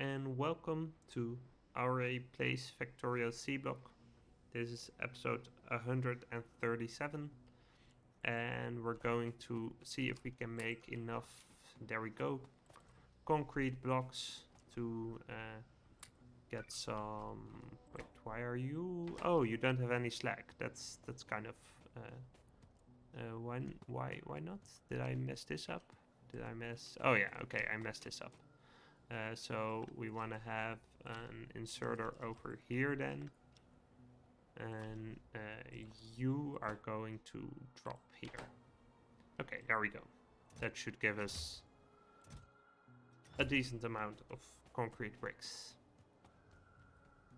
and welcome to Aurei Plays Factorio Seablock. This is episode 137 and we're going to see if we can make enough, there we go, concrete blocks to get some... Wait, why are you... Oh, you don't have any slag. That's kind of... why not? Did I mess this up? Oh yeah, okay, I messed this up. So we want to have an inserter over here then. And you are going to drop here. Okay, there we go. That should give us a decent amount of concrete bricks.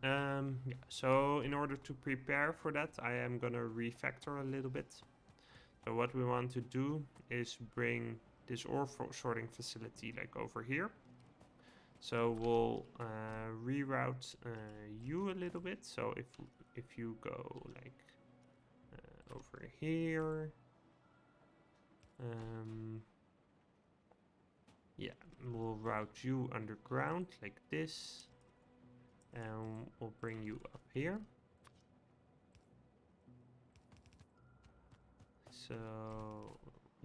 Yeah, so in order to prepare for that, I am gonna refactor a little bit. So what we want to do is bring this ore sorting facility like over here. So we'll reroute you a little bit. So if you go like over here, yeah, we'll route you underground like this, and we'll bring you up here. So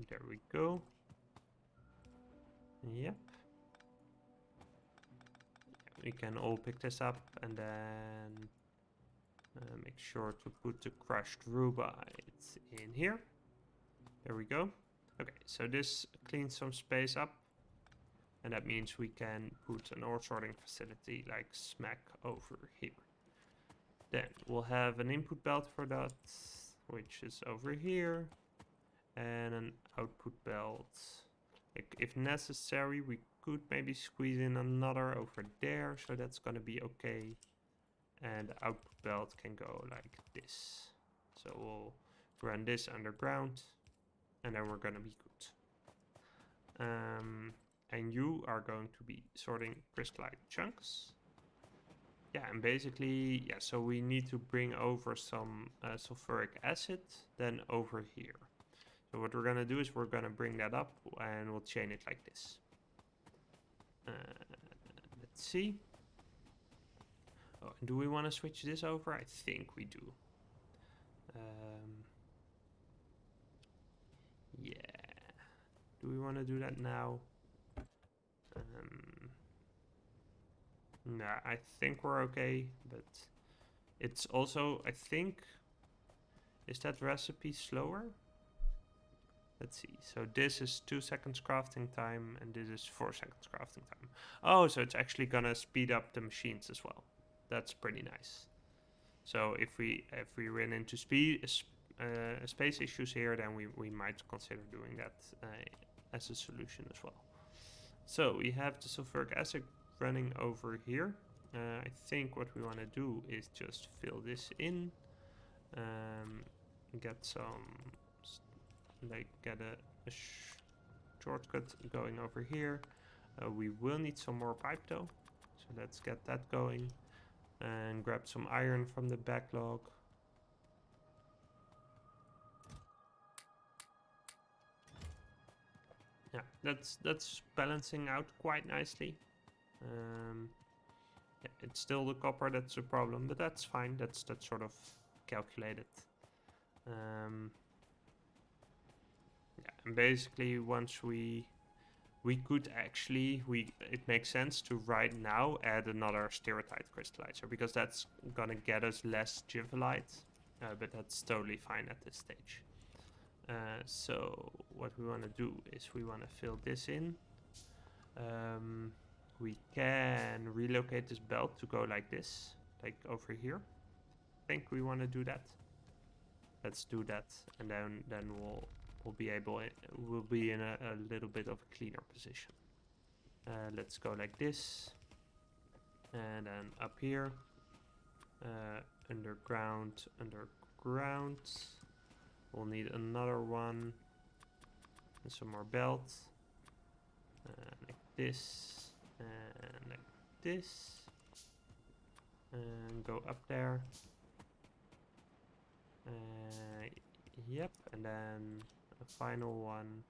there we go. Yep. We can all pick this up and then make sure to put the crushed rubite in here. There we go. Okay, so this cleans some space up, and that means we can put an ore sorting facility like smack over here. Then we'll have an input belt for that, which is over here, and an output belt. If necessary, we could maybe squeeze in another over there, so that's gonna be okay. And the output belt can go like this. So we'll run this underground, and then we're gonna be good. And you are going to be sorting crystallite chunks. Yeah, and basically, yeah, so we need to bring over some sulfuric acid, then over here. So what we're gonna do is we're gonna bring that up and we'll chain it like this. Let's see. Oh, do we want to switch this over? I think we do. Yeah. Do we want to do that now? Nah, I think we're okay, but it's also, I think, is that recipe slower? Let's see. So this is 2 seconds crafting time, and this is 4 seconds crafting time. Oh, so it's actually gonna speed up the machines as well. That's pretty nice. So if we run into space issues here, then we might consider doing that as a solution as well. So we have the sulfuric acid running over here. I think what we want to do is just fill this in, get some, like get a shortcut going over here. We will need some more pipe though, so let's get that going and grab some iron from the backlog. Yeah, that's balancing out quite nicely. Yeah, it's still the copper that's the problem, but that's fine. That's sort of calculated. Yeah, and basically once we could actually, it makes sense to right now add another Stiratite crystallizer, because that's gonna get us less Givelite, but that's totally fine at this stage. So what we want to do is we want to fill this in. We can relocate this belt to go like this, like over here. I think we want to do that. Let's do that, and then we'll be in a little bit of a cleaner position. Let's go like this, and then up here, underground. We'll need another one and some more belts, like this and like this, and go up there. Yep, and then a final one,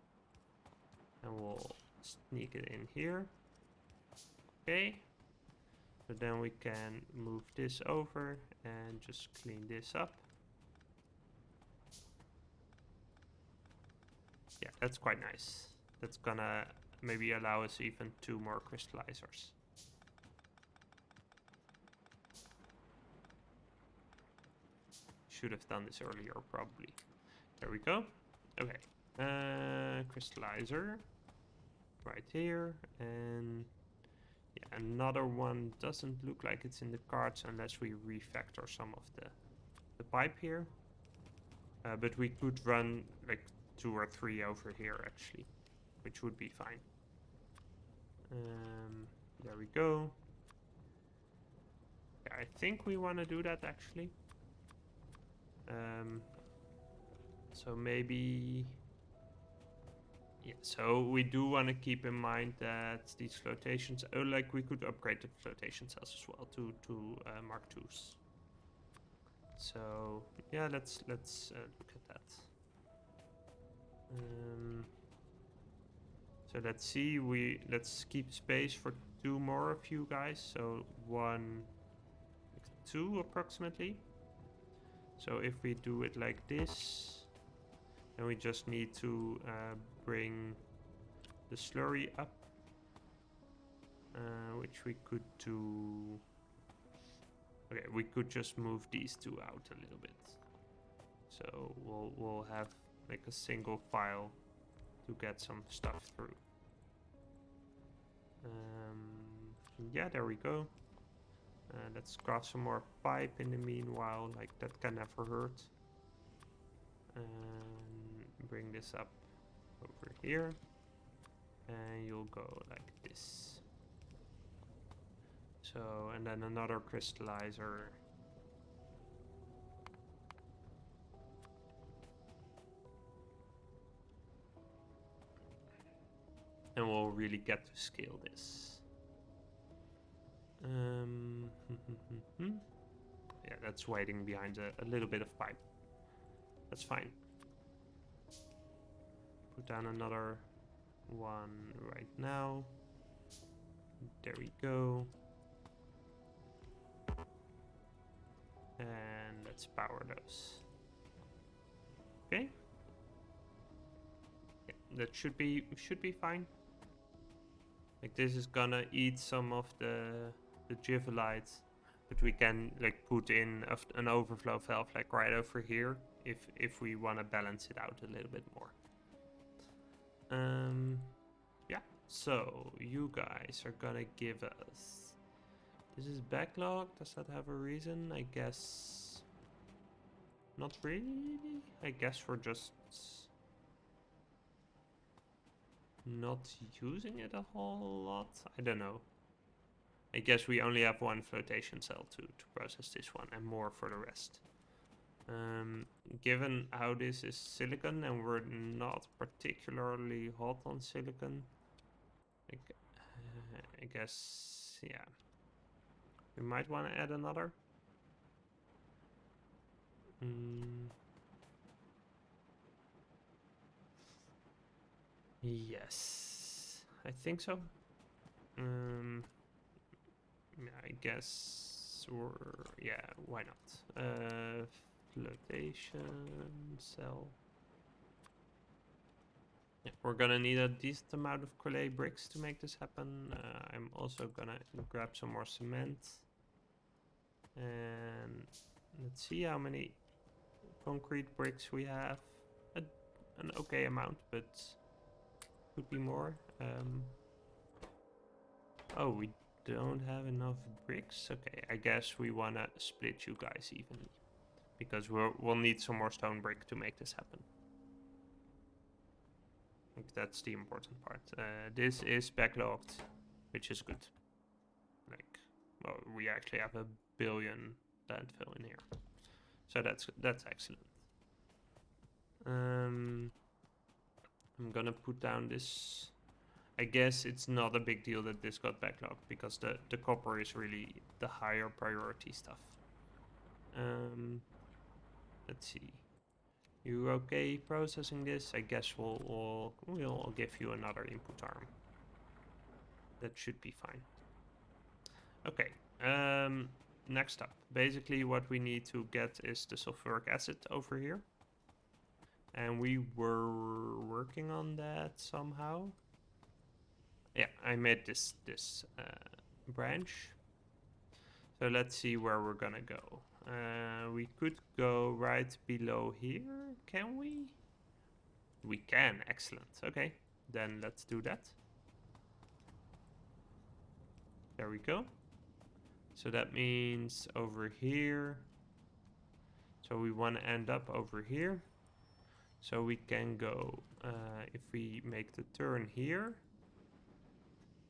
and we'll sneak it in here. Okay, So then we can move this over and just clean this up. Yeah, that's quite nice. That's gonna maybe allow us even 2 more crystallizers. Should have done this earlier, probably. There we go. Okay. Crystallizer. Right here. And yeah, another one doesn't look like it's in the cards unless we refactor some of the pipe here. But we could run like 2 or 3 over here actually, which would be fine. There we go. Yeah, I think we want to do that actually. So maybe... Yeah, so we do want to keep in mind that these flotations... Oh, like we could upgrade the flotation cells as well to Mark IIs. So yeah, let's look at that. So let's see. Let's keep space for 2 more of you guys. So 1, 2 approximately. So if we do it like this, then we just need to bring the slurry up, which we could do. Okay, we could just move these 2 out a little bit. So we'll have like a single file to get some stuff through. Yeah, there we go. Let's craft some more pipe in the meanwhile, like that can never hurt. And bring this up over here. And you'll go like this. So, and then another crystallizer. And we'll really get to scale this. Yeah, that's waiting behind a little bit of pipe. That's fine. Put down another one right now. There we go. And let's power those. Okay. Yeah, that should be fine. Like this is gonna eat some of the Givelite, but we can like put in an overflow valve like right over here if we want to balance it out a little bit more. Yeah. So you guys are gonna give us. This is backlog. Does that have a reason? I guess not really. I guess we're just not using it a whole lot. I don't know. I guess we only have 1 flotation cell to process this one and more for the rest. Given how this is silicon and we're not particularly hot on silicon, I guess, yeah. We might want to add another. Yes, I think so. Yeah, I guess yeah, why not? Flotation cell. Yeah, we're gonna need a decent amount of clay bricks to make this happen. I'm also gonna grab some more cement. And let's see how many concrete bricks we have. An okay amount, but could be more. Oh, we don't have enough bricks. Okay, I guess we wanna split you guys evenly, because we'll need some more stone brick to make this happen. I think that's the important part. This is backlogged, which is good. Like, well, we actually have 1 billion landfill in here, so that's excellent. I'm gonna put down this. I guess it's not a big deal that this got backlogged because the copper is really the higher priority stuff. Let's see. You okay processing this? I guess we'll give you another input arm. That should be fine. Okay. Next up, basically what we need to get is the sulfuric acid over here. And we were working on that somehow. Yeah, I made this branch. So let's see where we're gonna go. We could go right below here, can we? We can, excellent. Okay, then let's do that. There we go. So that means over here. So we want to end up over here. So we can go, if we make the turn here,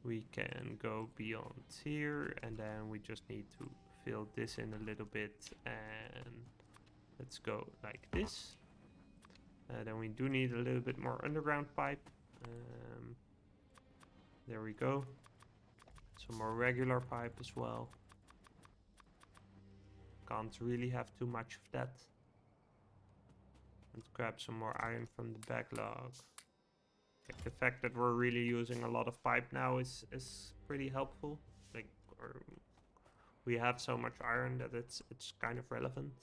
we can go beyond here, and then we just need to fill this in a little bit, and let's go like this. Then we do need a little bit more underground pipe. There we go. Some more regular pipe as well. Can't really have too much of that. Let's grab some more iron from the backlog. The fact that we're really using a lot of pipe now is pretty helpful. Like, we have so much iron that it's kind of relevant.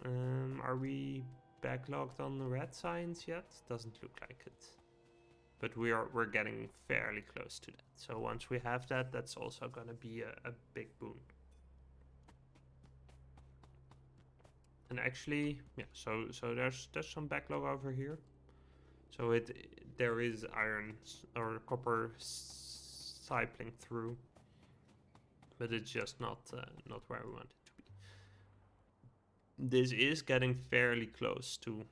Are we backlogged on the red signs yet? Doesn't look like it. But we're getting fairly close to that. So once we have that, that's also gonna be a big boon. And actually, yeah, so there's some backlog over here. So there is iron or copper sipling through, but it's just not where we want it to be. This is getting fairly close to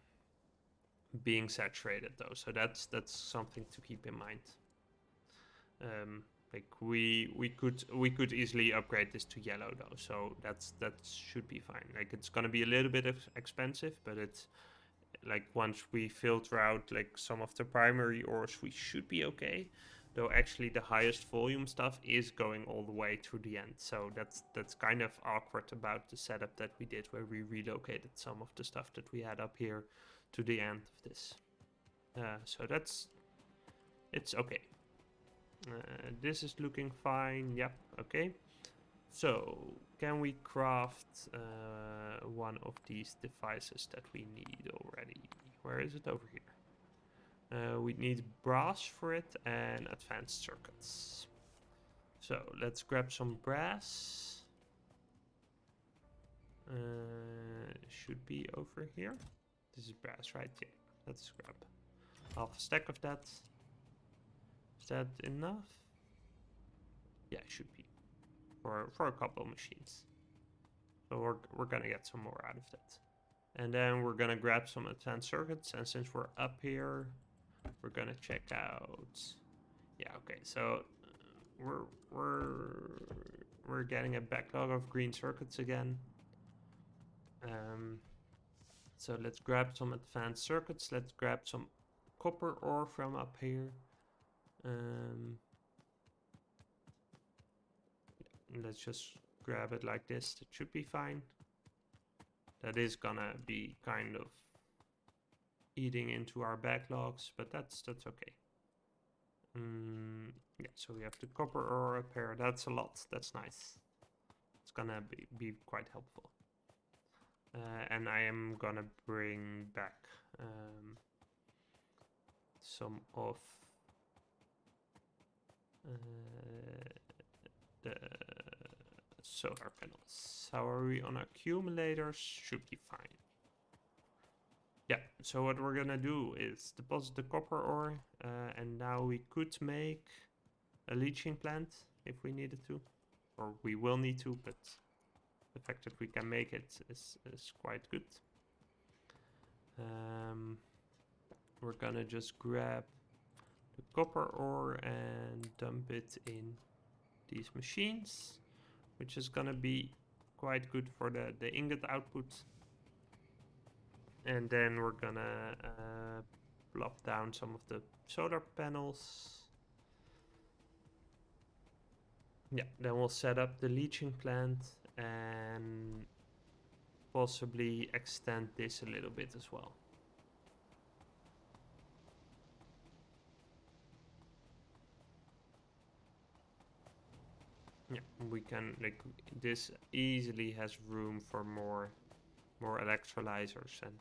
being saturated though, so that's something to keep in mind. Like we could easily upgrade this to yellow though, so that should be fine. Like it's gonna be a little bit expensive, but it's like once we filter out like some of the primary ores, we should be okay. Though actually the highest volume stuff is going all the way to the end, so that's kind of awkward about the setup that we did, where we relocated some of the stuff that we had up here to the end of this. So it's okay. This is looking fine. Yep. Okay. So can we craft one of these devices that we need already? Where is it? Over here. We need brass for it and advanced circuits. So let's grab some brass. Should be over here. This is brass, right? Yeah. Let's grab half a stack of that. Is that enough? Yeah, it should be. For a couple of machines. So we're gonna get some more out of that. And then we're gonna grab some advanced circuits, and since we're up here, we're gonna check out. Yeah, okay, so we're getting a backlog of green circuits again. So let's grab some advanced circuits. Let's grab some copper ore from up here. Let's just grab it like this. It should be fine. That is gonna be kind of eating into our backlogs, but that's okay. Yeah, so we have the copper ore up here. That's a lot. That's nice. It's gonna be quite helpful. And I am gonna bring back some of the solar panels. How are we on accumulators? Should be fine. Yeah, so what we're gonna do is deposit the copper ore, and now we could make a leaching plant if we needed to, or we will need to, but the fact that we can make it is quite good. We're gonna just grab the copper ore and dump it in these machines, which is gonna be quite good for the ingot output. And then we're gonna plop down some of the solar panels. Yeah, then we'll set up the leaching plant and possibly extend this a little bit as well. Yeah, we can, like, this easily has room for more electrolyzers, and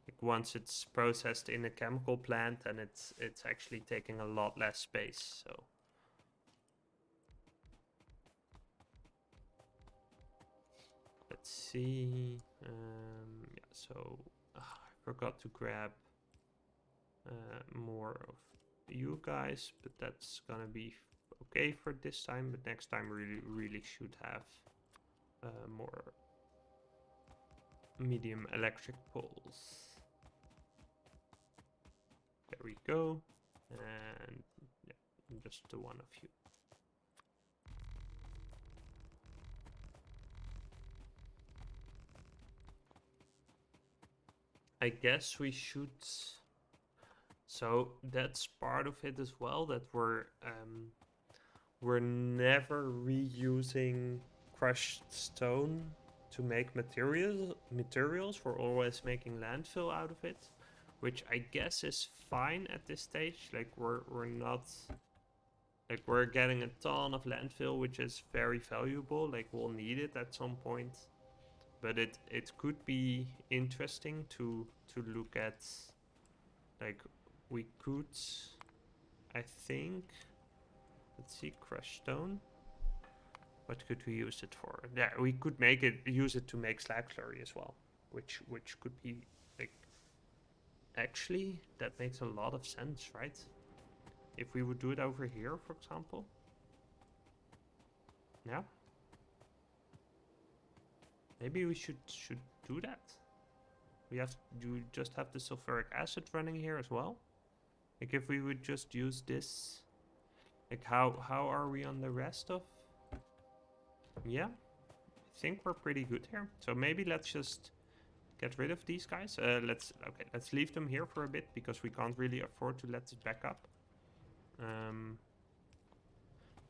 like once it's processed in a chemical plant, and it's actually taking a lot less space. So let's see. Yeah, so I forgot to grab more of you guys, but that's gonna be okay for this time. But next time really should have more medium electric poles. There we go. And yeah, just the one of you. I guess we should. So that's part of it as well, that we're never reusing crushed stone to make materials. We're always making landfill out of it, which I guess is fine at this stage. Like we're not, like, we're getting a ton of landfill, which is very valuable. Like we'll need it at some point, but it could be interesting to look at. Like we could, I think, let's see, crushed stone. What could we use it for? Yeah, we could use it to make slag slurry as well, which could be, like, actually that makes a lot of sense, right? If we would do it over here, for example. Yeah. Maybe we should do that. We just have the sulfuric acid running here as well. Like if we would just use this, like how are we on the rest of? Yeah, I think we're pretty good here. So maybe let's just get rid of these guys. Let's leave them here for a bit because we can't really afford to let it back up.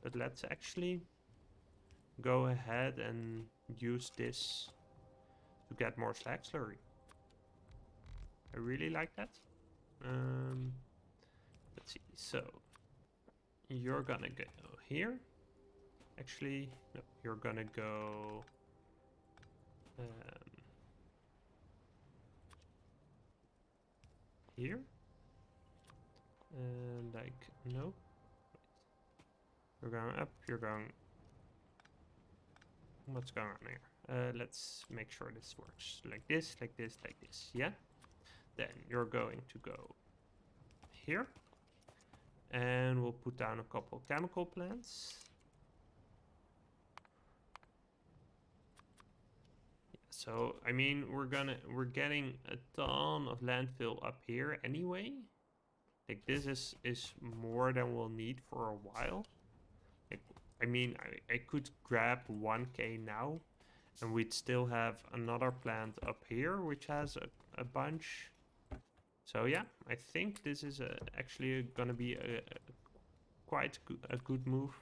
But let's actually go ahead and use this to get more slag slurry. I really like that. Let's see. So you're gonna go here. Actually, no, you're gonna go here. And like, no. You're going up, you're going... What's going on here? Let's make sure this works. Like this, like this, like this, yeah? Then you're going to go here. And we'll put down a couple chemical plants. So, I mean, we're getting a ton of landfill up here anyway. Like this is more than we'll need for a while. Like, I mean, I could grab 1K now, and we'd still have another plant up here, which has a bunch. So yeah, I think this is actually gonna be quite a good move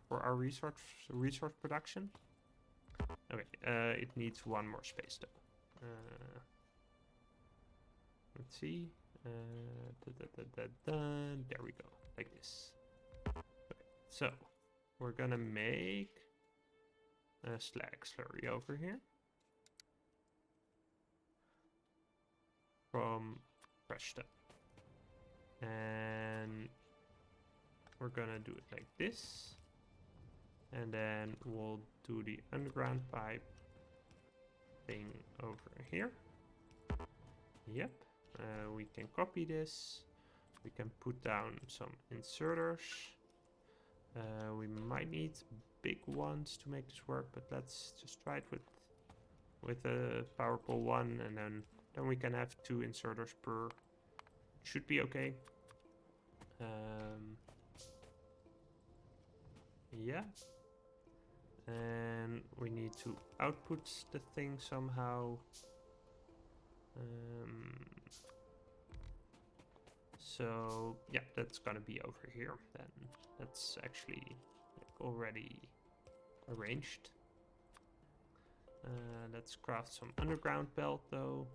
for our resource production. Okay, it needs one more space though. Let's see. There we go, like this. Okay, so we're gonna make a slag slurry over here from crushed stone, and we're gonna do it like this, and then we'll do the underground pipe thing over here. Yep. We can copy this. We can put down some inserters. We might need big ones to make this work, but let's just try it with a power pole 1, and then we can have 2 inserters per. Should be okay. Yeah. And we need to output the thing somehow. So yeah, that's gonna be over here then. That's actually already arranged. Let's craft some underground belt though.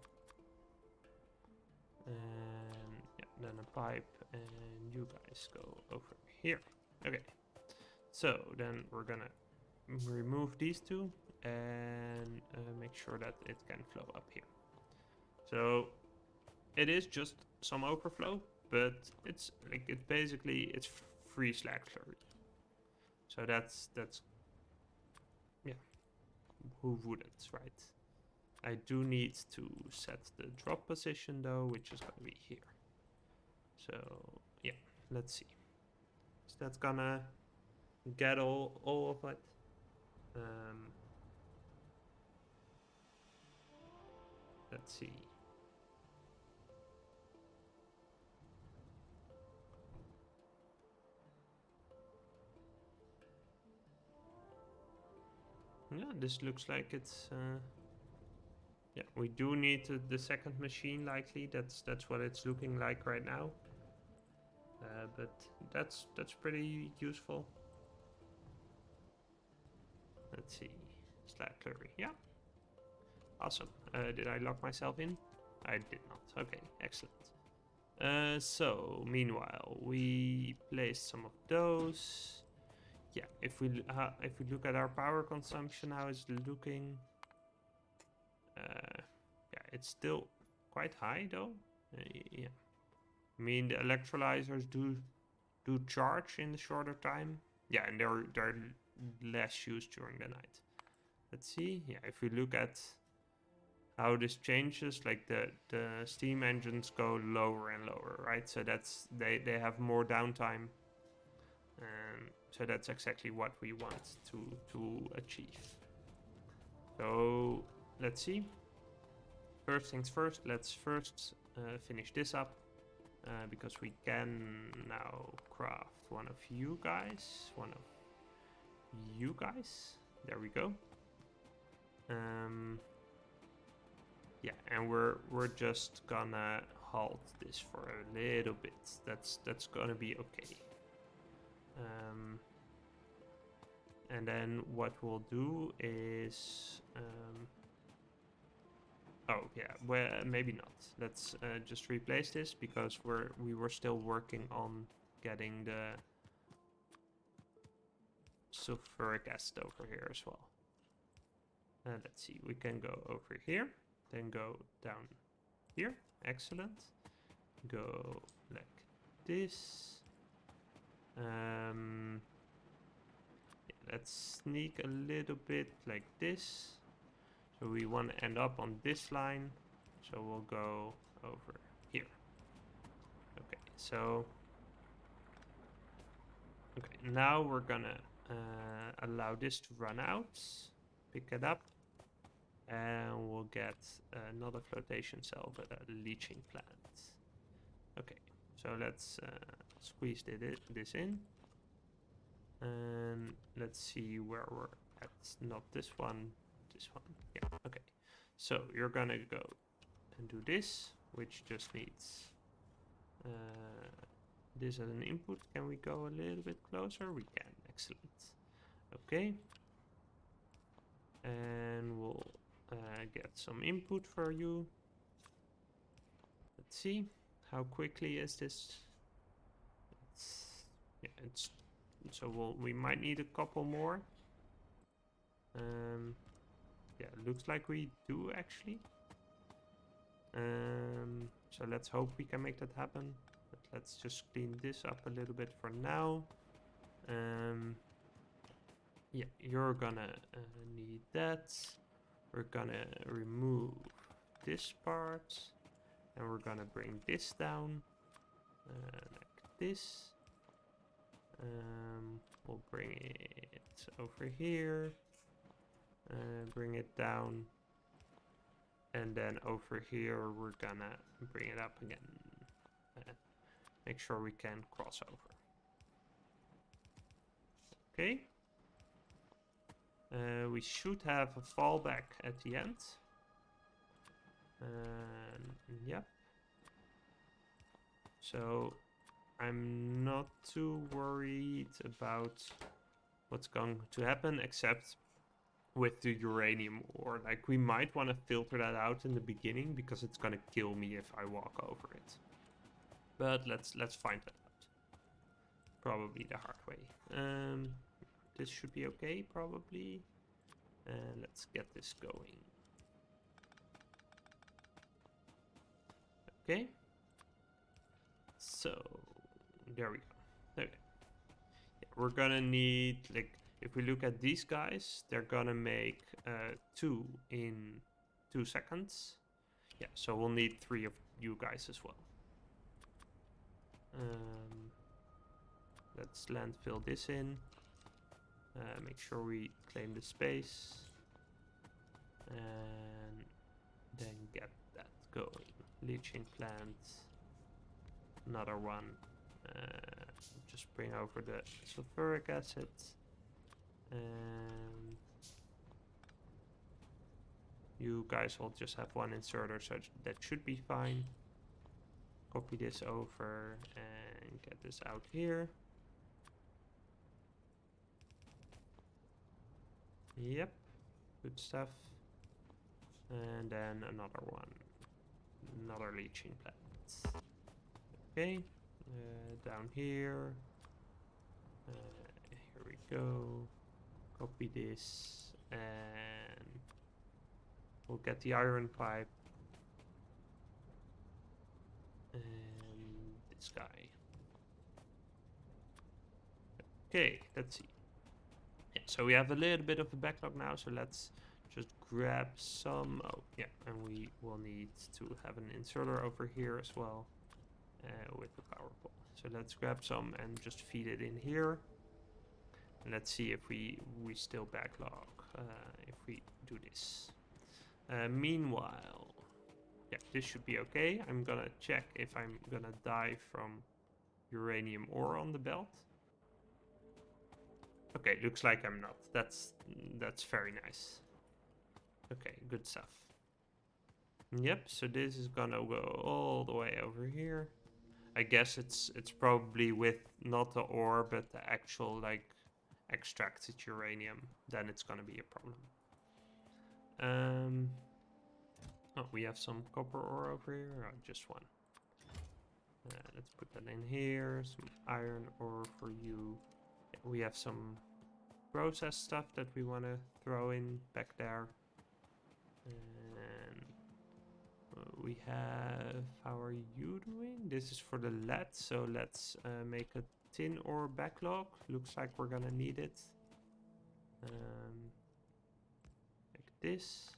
And yeah, then a pipe, and you guys go over here. Okay, so then we're gonna remove these two and make sure that it can flow up here. So it is just some overflow, but it's like it's free slag slurry. So that's yeah, who wouldn't, right? I do need to set the drop position though, which is gonna be here. So yeah, let's see. Is that gonna get all of it? Let's see. Yeah, this looks like it's. Yeah, we do need the second machine likely. That's what it's looking like right now. But that's pretty useful. Let's see. Slag slurry. Yeah. Awesome. Did I lock myself in? I did not. Okay, excellent. So meanwhile, we placed some of those. Yeah, if we look at our power consumption, how it's looking. Yeah, it's still quite high though. Yeah, I mean the electrolyzers do charge in the shorter time. Yeah, and they're less used during the night. Let's see. Yeah, if we look at how this changes, like the steam engines go lower and lower, right? So that's they have more downtime. So that's exactly what we want to achieve. So let's see. First things first, let's first finish this up because we can now craft one of you guys. There we go. Yeah, and we're just gonna halt this for a little bit. That's gonna be okay. And then what we'll do is oh yeah, well maybe not. Let's just replace this because we were still working on getting the sulfuric acid over here as well. Let's see, we can go over here, then go down here. Excellent. Go like this. Let's sneak a little bit like this. So we want to end up on this line. So we'll go over here. Okay, so now we're gonna allow this to run out, pick it up, and we'll get another flotation cell, but a leaching plant. Okay, so let's squeeze this in. And let's see where we're at. Not this one, this one. Yeah, okay. So you're gonna go and do this, which just needs this as an input. Can we go a little bit closer? We can. Excellent. Okay. And we'll get some input for you. Let's see. How quickly is this? It's so we might need a couple more. Yeah, looks like we do actually. So let's hope we can make that happen. But let's just clean this up a little bit for now. Yeah, you're gonna need that. We're gonna remove this part. And we're gonna bring this down. Like this. We'll bring it over here. Bring it down. And then over here, we're gonna bring it up again. Make sure we can cross over. Okay. We should have a fallback at the end. Yep. So I'm not too worried about what's going to happen, except with the uranium ore. Like, we might want to filter that out in the beginning because it's gonna kill me if I walk over it. But let's find that out. Probably the hard way. This should be okay, probably. And let's get this going. Okay. So, there we go. Okay. Yeah, we're gonna need, like, if we look at these guys, they're gonna make 2 in 2 seconds. Yeah, so we'll need 3 of you guys as well. Let's landfill this in. Make sure we claim the space. And then get that going. Leaching plant. Another one. Just bring over the sulfuric acid. And you guys will just have one inserter, so that should be fine. Copy this over and get this out here. Yep, good stuff. And then another one. Another leaching plant. Okay, down here. Here we go. Copy this and we'll get the iron pipe. And this guy. Okay, let's see. Yeah, so we have a little bit of a backlog now, so let's just grab some. Oh, yeah, and we will need to have an inserter over here as well with the power pole. So let's grab some and just feed it in here. And let's see if we still backlog if we do this. Meanwhile, yeah, this should be okay. I'm gonna check if I'm gonna die from uranium ore on the belt. Okay, looks like I'm not. That's very nice. Okay, good stuff. Yep, so this is gonna go all the way over here. I guess it's probably with not the ore, but the actual, like, extracted uranium. Then it's gonna be a problem. Oh, we have some copper ore over here. Oh, just one. Let's put that in here. Some iron ore for you. Yeah, we have some process stuff that we want to throw in back there. And we have, how are you doing? This is for the lead, so let's make a tin ore backlog. Looks like we're gonna need it. Like this.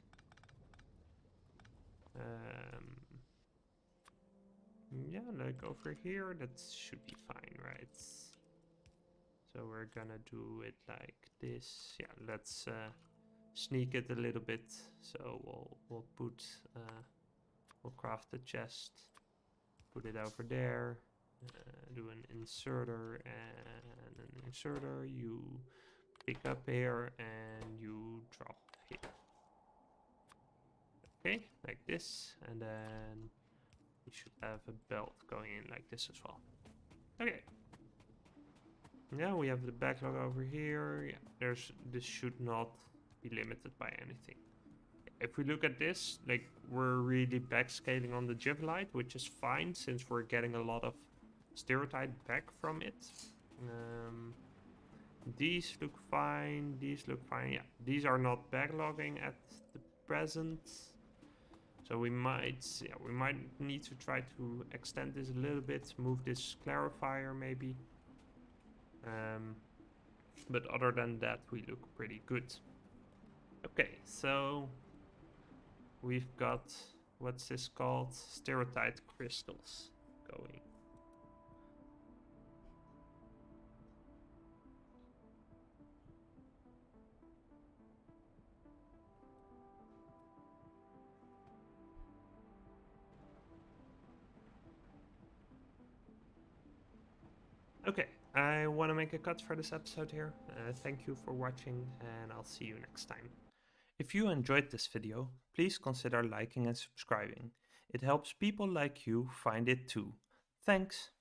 Yeah, like over here, that should be fine, right? So we're gonna do it like this. Yeah, let's sneak it a little bit. So we'll put we'll craft the chest, put it over there, do an inserter and an inserter. You pick up here and you drop here. Okay, like this, and then we should have a belt going in like this as well. Okay. Yeah, we have the backlog over here. Yeah, this should not be limited by anything. If we look at this, like, we're really backscaling on the Jivelite, which is fine since we're getting a lot of Stiratite back from it. These look fine. These look fine. Yeah, these are not backlogging at the present. So we might need to try to extend this a little bit, move this clarifier maybe. But other than that, we look pretty good. Okay, so we've got, what's this called? Stiratite crystals going. Okay, I want to make a cut for this episode here. Thank you for watching, and I'll see you next time. If you enjoyed this video, please consider liking and subscribing. It helps people like you find it too. Thanks!